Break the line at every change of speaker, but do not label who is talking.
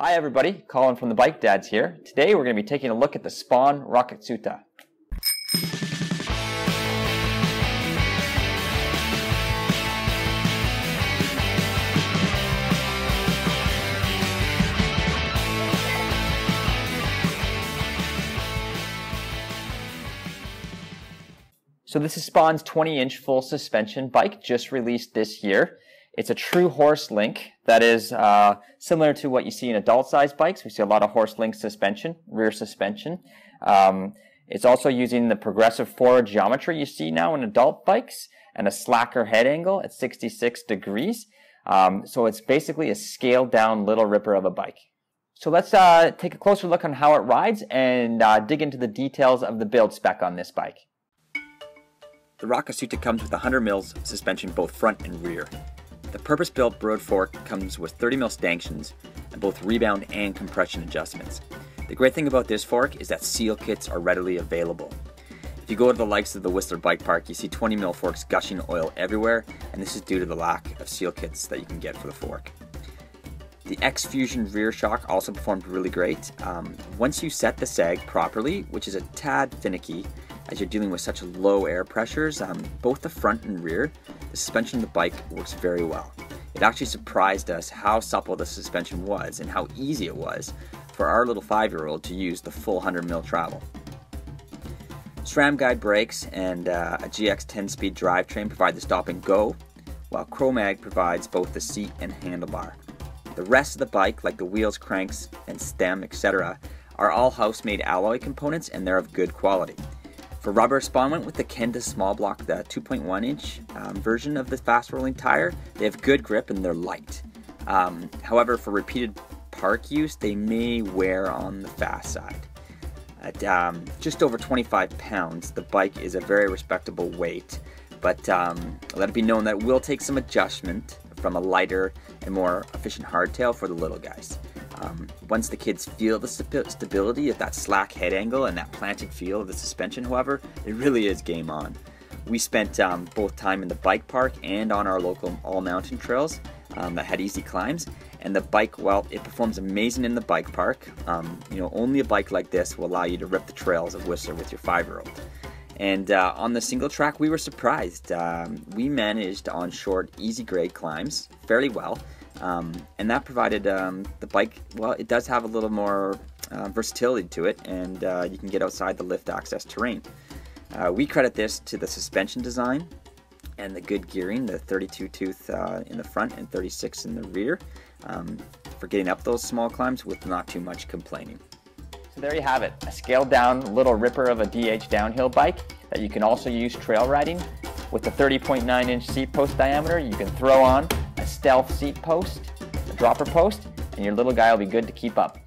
Hi everybody, Colin from the Bike Dads here. Today we're going to be taking a look at the Spawn Rokkusuta. So this is Spawn's 20-inch full suspension bike, just released this year. It's a true horse link that is similar to what you see in adult-sized bikes. We see a lot of horse link suspension, rear suspension. It's also using the progressive forward geometry you see now in adult bikes and a slacker head angle at 66 degrees. So it's basically a scaled-down little ripper of a bike. So let's take a closer look on how it rides and dig into the details of the build spec on this bike. The Rokkusuta comes with 100 mils suspension both front and rear. The purpose-built Broad fork comes with 30 mil stanchions and both rebound and compression adjustments. The great thing about this fork is that seal kits are readily available. If you go to the likes of the Whistler Bike Park, you see 20 mil forks gushing oil everywhere, and this is due to the lack of seal kits that you can get for the fork. The X-Fusion rear shock also performed really great. Once you set the sag properly, which is a tad finicky as you're dealing with such low air pressures, both the front and rear, the suspension of the bike works very well. It actually surprised us how supple the suspension was and how easy it was for our little 5-year-old to use the full 100 mil travel. SRAM guide brakes and a GX 10-speed drivetrain provide the stop and go, while Chromag provides both the seat and handlebar. The rest of the bike, like the wheels, cranks, and stem, etc., are all house-made alloy components and they're of good quality. For rubber, Spawn went with the Kenda small block, the 2.1-inch version of the fast-rolling tire. They have good grip and they're light. However, for repeated park use, they may wear on the fast side. At just over 25 pounds, the bike is a very respectable weight, but let it be known that it will take some adjustment from a lighter and more efficient hardtail for the little guys. Once the kids feel the stability of that slack head angle and that planted feel of the suspension, however, it really is game on. We spent both time in the bike park and on our local all-mountain trails that had easy climbs, and the bike, well, it performs amazing in the bike park. Only a bike like this will allow you to rip the trails of Whistler with your 5-year-old. And on the single track, we were surprised. We managed on short, easy grade climbs fairly well. And that provided the bike, well, it does have a little more versatility to it, and you can get outside the lift access terrain. We credit this to the suspension design and the good gearing, the 32 tooth in the front and 36 in the rear, for getting up those small climbs with not too much complaining. So there you have it, a scaled down little ripper of a DH downhill bike that you can also use trail riding. With the 30.9-inch seat post diameter, you can throw on a stealth seat post, a dropper post, and your little guy will be good to keep up.